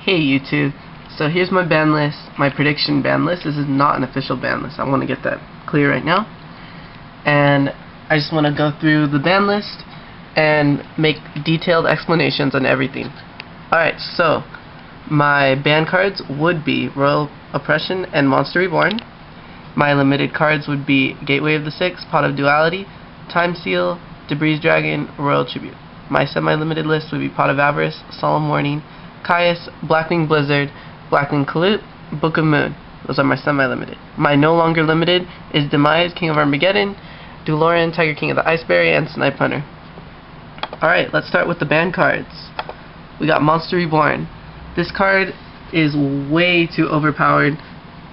Hey YouTube, so here's my ban list, my prediction ban list. This is not an official ban list. I want to get that clear right now. And I just want to go through the ban list and make detailed explanations on everything. Alright, so my ban cards would be Royal Oppression and Monster Reborn. My limited cards would be Gateway of the Six, Pot of Duality, Time Seal, Debris Dragon, Royal Tribute. My semi-limited list would be Pot of Avarice, Solemn Warning, Caius, Blackwing Blizzard, Blackwing Kalut, Book of Moon. Those are my semi-limited. My no longer limited is Demise, King of Armageddon, Dewloren, Tiger King of the Iceberry, and Snipe Hunter. Alright, let's start with the ban cards. We got Monster Reborn. This card is way too overpowered.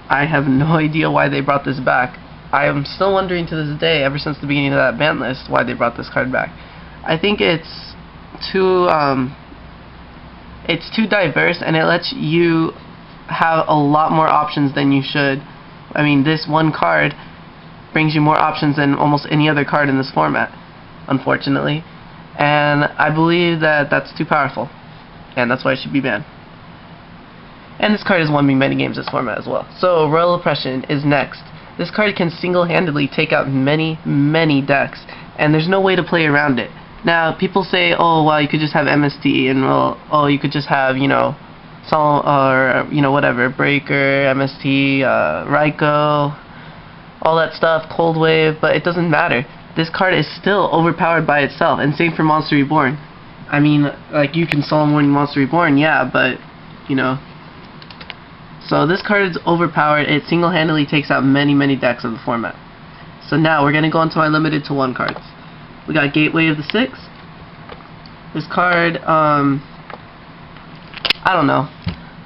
I have no idea why they brought this back. I am still wondering to this day, ever since the beginning of that ban list, why they brought this card back. I think it's too diverse, and it lets you have a lot more options than you should. I mean, this one card brings you more options than almost any other card in this format, unfortunately. And I believe that that's too powerful, and that's why it should be banned. And this card has won me many games this format as well. So Royal Oppression is next. This card can single-handedly take out many decks, and there's no way to play around it. Now, people say, oh, well, you could just have MST, and, well, oh, you could just have, you know, whatever, Breaker, MST, Raikou, all that stuff, Cold Wave, but it doesn't matter. This card is still overpowered by itself, and same for Monster Reborn. I mean, like, you can Solemn Warning Monster Reborn, yeah, but, you know. So this card is overpowered. It single-handedly takes out many decks of the format. So now, we're going to go into my limited to 1 cards. We got Gateway of the Six. This card, I don't know.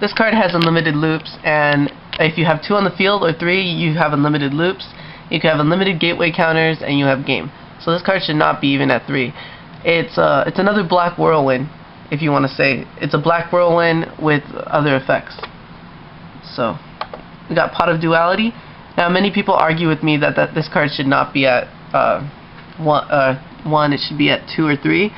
This card has unlimited loops, and if you have 2 on the field or 3, you have unlimited loops. You can have unlimited gateway counters, and you have game. So this card should not be even at 3. It's another Black Whirlwind, if you want to say. It's a Black Whirlwind with other effects. So we got Pot of Duality. Now many people argue with me that this card should not be at 1, it should be at 2 or 3,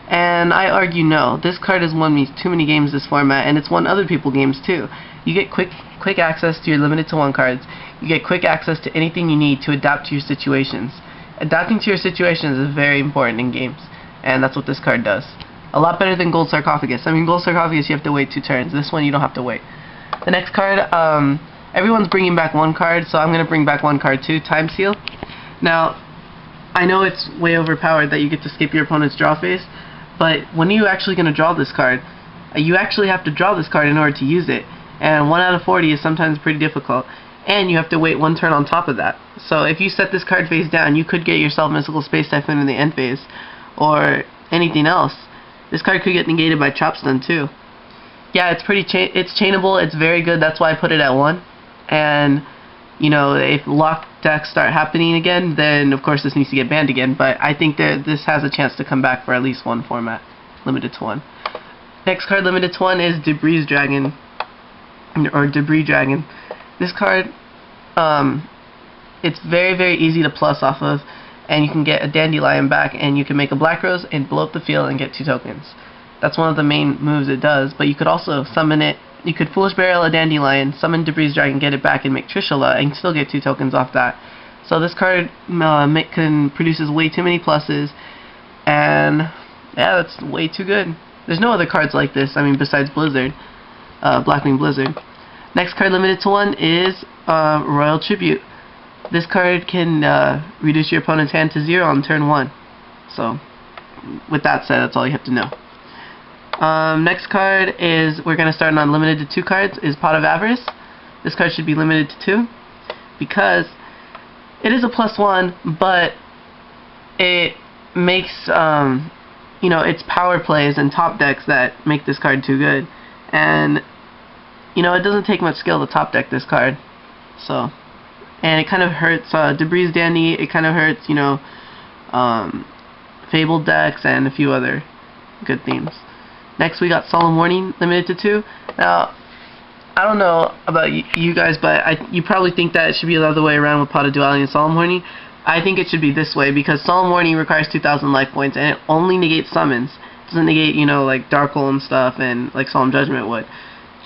and I argue no. This card has won me too many games this format, and it's won other people games too. You get quick access to your limited to 1 cards. You get quick access to anything you need to adapt to your situations. Adapting to your situations is very important in games, and that's what this card does. A lot better than Gold Sarcophagus. I mean, Gold Sarcophagus you have to wait 2 turns. This one you don't have to wait. The next card, everyone's bringing back 1 card, so I'm going to bring back 1 card too, Time Seal. Now, I know it's way overpowered that you get to skip your opponent's draw phase, but when are you actually going to draw this card? You actually have to draw this card in order to use it, and 1 out of 40 is sometimes pretty difficult, and you have to wait 1 turn on top of that. So if you set this card face down, you could get yourself Mystical Space Typhoon in the end phase, or anything else. This card could get negated by Chop Stun too. Yeah, it's it's chainable, it's very good, that's why I put it at 1, and you know, if locked decks start happening again, then of course this needs to get banned again, but I think that this has a chance to come back for at least 1 format, limited to 1. Next card limited to 1 is Debris Dragon, or Debris Dragon. This card, it's very easy to plus off of, and you can get a Dandelion back, and you can make a Black Rose and blow up the field and get 2 tokens. That's one of the main moves it does, but you could also summon it. You could Foolish Burial a Dandelion, summon Debris Dragon, get it back, and make Trishula, and still get 2 tokens off that. So this card produces way too many pluses, and yeah, that's way too good. There's no other cards like this, I mean, besides Blizzard, Blackwing Blizzard. Next card limited to 1 is Royal Tribute. This card can reduce your opponent's hand to 0 on turn 1. So, with that said, that's all you have to know. Next card is, we're going to start on limited to 2 cards, is Pot of Avarice. This card should be limited to 2, because it is a +1, but it makes, you know, it's power plays and top decks that make this card too good. And, you know, it doesn't take much skill to top deck this card. So, and it kind of hurts, Debris Dandy, it kind of hurts, you know, Fabled decks and a few other good themes. Next we got Solemn Warning, limited to 2. Now, I don't know about you guys, but you probably think that it should be the other way around with Pot of Duality and Solemn Warning. I think it should be this way, because Solemn Warning requires 2,000 life points, and it only negates summons. It doesn't negate, you know, like Dark Hole and stuff, and like Solemn Judgment would.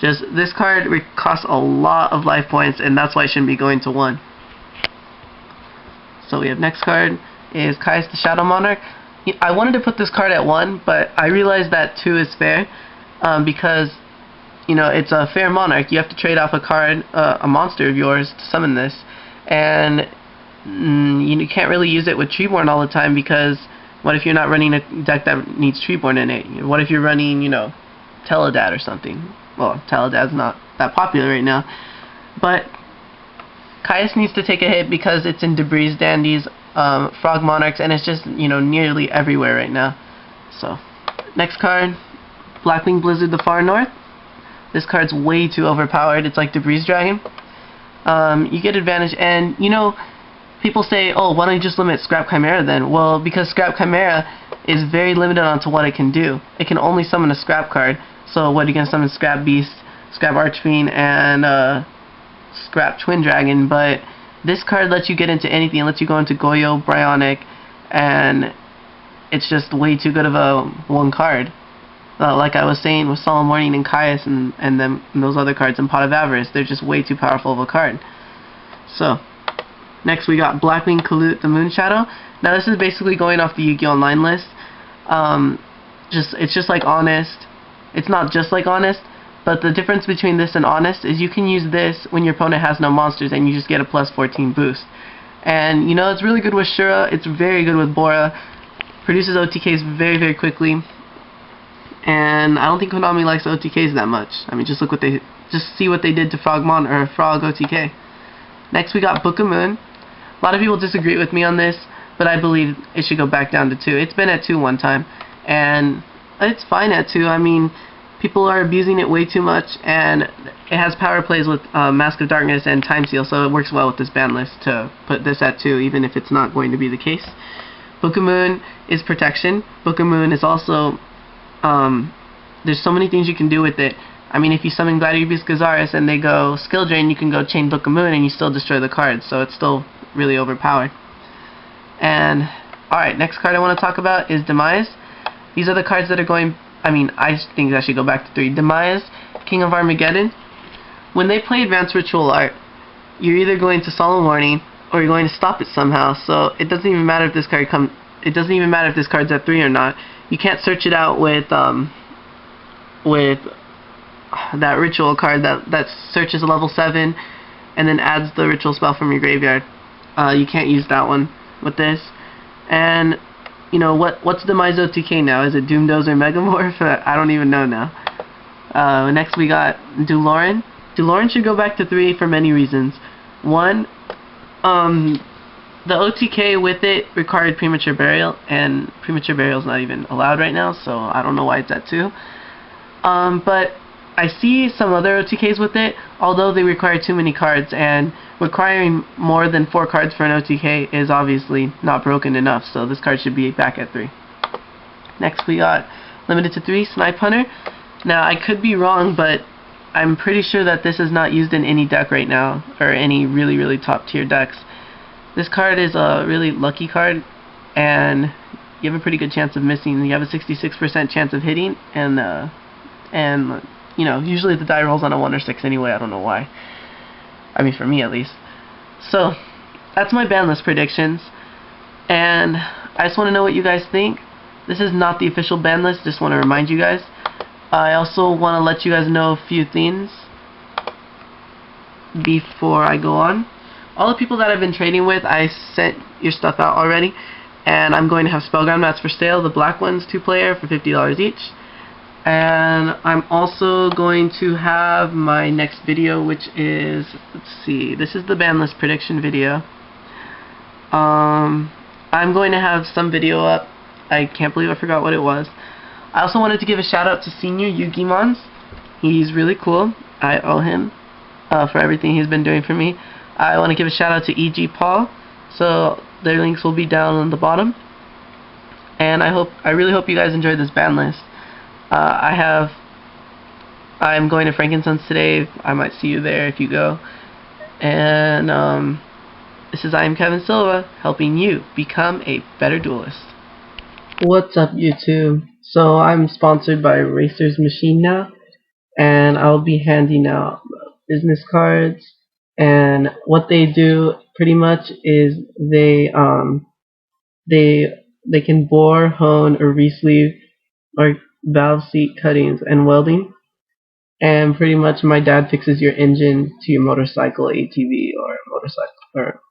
Just this card costs a lot of life points, and that's why it shouldn't be going to 1. So we have next card is Caius the Shadow Monarch. I wanted to put this card at 1, but I realized that 2 is fair because it's a fair Monarch. You have to trade off a card, a monster of yours, to summon this, and you can't really use it with Reborn all the time because what if you're not running a deck that needs Reborn in it? What if you're running, Teledad or something? Well, Teledad's not that popular right now, but Caius needs to take a hit because it's in Debris Dandies, Frog Monarchs, and it's just, nearly everywhere right now. So, next card, Blackwing Blizzard the Far North. This card's way too overpowered. It's like Debris Dragon. You get advantage, and, people say, oh, why don't you just limit Scrap Chimera then? Well, because Scrap Chimera is very limited onto what it can do. It can only summon a Scrap card. So what are you going to summon? Scrap Beast, Scrap Archfiend, and Scrap Twin Dragon. But this card lets you get into anything. It lets you go into Goyo, Bryonic, and it's just way too good of a one card. Like I was saying with Solemn Warning and Caius and those other cards and Pot of Avarice, they're just way too powerful of a card. So, next we got Blackwing Kalut the Moonshadow. Now this is basically going off the Yu-Gi-Oh! Online list. It's just like Honest. It's not just like Honest, but the difference between this and Honest is you can use this when your opponent has no monsters and you just get a plus 14 boost. And it's really good with Shura, it's very good with Bora, produces OTKs very, very quickly. And I don't think Konami likes OTKs that much. I mean, just see what they did to Frog OTK. Next we got Book of Moon. A lot of people disagree with me on this, but I believe it should go back down to 2. It's been at 2 one time, and it's fine at 2. I mean, people are abusing it way too much, and it has power plays with Mask of Darkness and Time Seal, so it works well with this ban list to put this at 2, even if it's not going to be the case. Book of Moon is protection. Book of Moon is also there's so many things you can do with it. I mean, if you summon Gladiator Gazaris and they go skill drain, you can go chain Book of Moon and you still destroy the card, so it's still really overpowered. And alright, next card I want to talk about is Demise. These are the cards that are going, I think that should go back to 3. Demise, King of Armageddon. When they play Advanced Ritual Art, you're either going to Solemn Warning or you're going to stop it somehow. So it doesn't even matter if this card this card's at 3 or not. You can't search it out with that ritual card that searches a level 7 and then adds the ritual spell from your graveyard. You can't use that one with this. And what's Demise OTK now? Is it Doomdozer Megamorph? I don't even know now. Next we got Dewloren. Dewloren should go back to 3 for many reasons. One, the OTK with it required Premature Burial, and Premature Burial is not even allowed right now, so I don't know why it's at 2. But I see some other OTKs with it, although they require too many cards, and requiring more than 4 cards for an OTK is obviously not broken enough, so this card should be back at 3. Next we got limited to 3, Snipe Hunter. Now I could be wrong, but I'm pretty sure that this is not used in any deck right now, or any really, really top tier decks. This card is a really lucky card, and you have a pretty good chance of missing. You have a 66% chance of hitting, and usually the die rolls on a 1 or 6 anyway. I don't know why. I mean, for me at least. So that's my ban list predictions, and I just want to know what you guys think. This is not the official ban list. Just want to remind you guys. I also want to let you guys know a few things before I go on. All the people that I've been trading with, I sent your stuff out already, and I'm going to have Spellground Mats for sale, the black ones, 2-player for $50 each. And I'm also going to have my next video, which is, let's see, this is the ban list prediction video. I'm going to have some video up. I can't believe I forgot what it was. I also wanted to give a shout out to Senior Yu-Gi-Mons. He's really cool. I owe him for everything he's been doing for me. I want to give a shout out to E.G. Paul. So their links will be down on the bottom. And I really hope you guys enjoy this ban list. I'm going to Frankincense today. I might see you there if you go. And this is I am Kevin Silva, helping you become a better duelist. What's up, YouTube? So I'm sponsored by Racer's Machine now, and I'll be handing out business cards. And what they do pretty much is they they can bore, hone, or resleeve, or valve seat cuttings and welding. And pretty much my dad fixes your engine to your motorcycle ATV or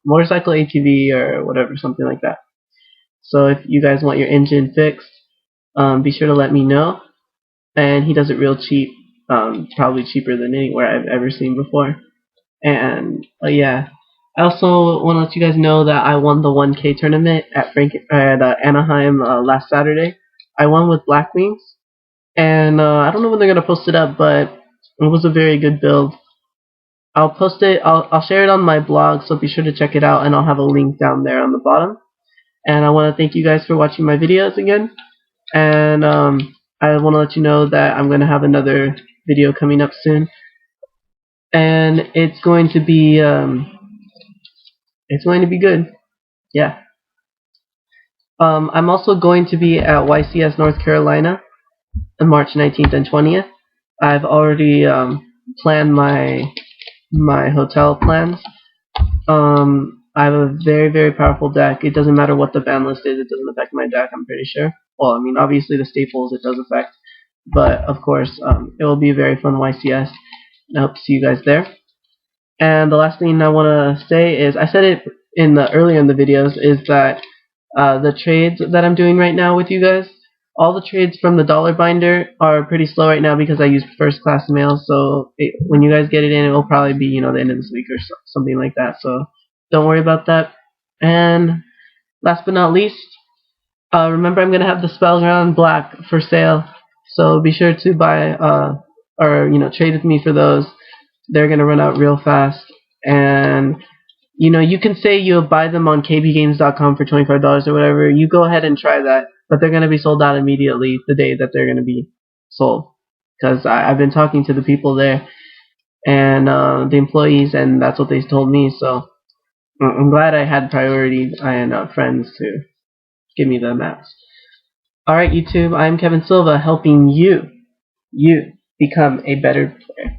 motorcycle ATV or whatever, something like that. So if you guys want your engine fixed, be sure to let me know. And he does it real cheap, probably cheaper than anywhere I've ever seen before. And yeah, I also want to let you guys know that I won the 1K tournament at Anaheim last Saturday. I won with Blackwings, and I don't know when they're gonna post it up, but it was a very good build. I'll post it. I'll share it on my blog, so be sure to check it out, and I'll have a link down there on the bottom. And I want to thank you guys for watching my videos again. And I want to let you know that I'm going to have another video coming up soon, and it's going to be good. Yeah. I'm also going to be at YCS North Carolina on March 19th and 20th. I've already planned my hotel plans. I have a very, very powerful deck. It doesn't matter what the ban list is, it doesn't affect my deck, I'm pretty sure. Well, I mean, obviously the staples it does affect, but of course, it will be a very fun YCS. I hope to see you guys there. And the last thing I want to say is, I said it earlier in the videos, is that the trades that I'm doing right now with you guys, all the trades from the dollar binder are pretty slow right now because I use first class mail. So when you guys get it in, it will probably be the end of this week or something like that. So don't worry about that. And last but not least, remember I'm gonna have the spells around black for sale. So be sure to buy or trade with me for those. They're gonna run out real fast. And you can say you'll buy them on kbgames.com for $25 or whatever. You go ahead and try that, but they're going to be sold out immediately the day that they're going to be sold. Because I've been talking to the people there and the employees, and that's what they told me. So I'm glad I had priority and friends to give me the maps. Alright, YouTube, I'm Kevin Silva, helping you become a better player.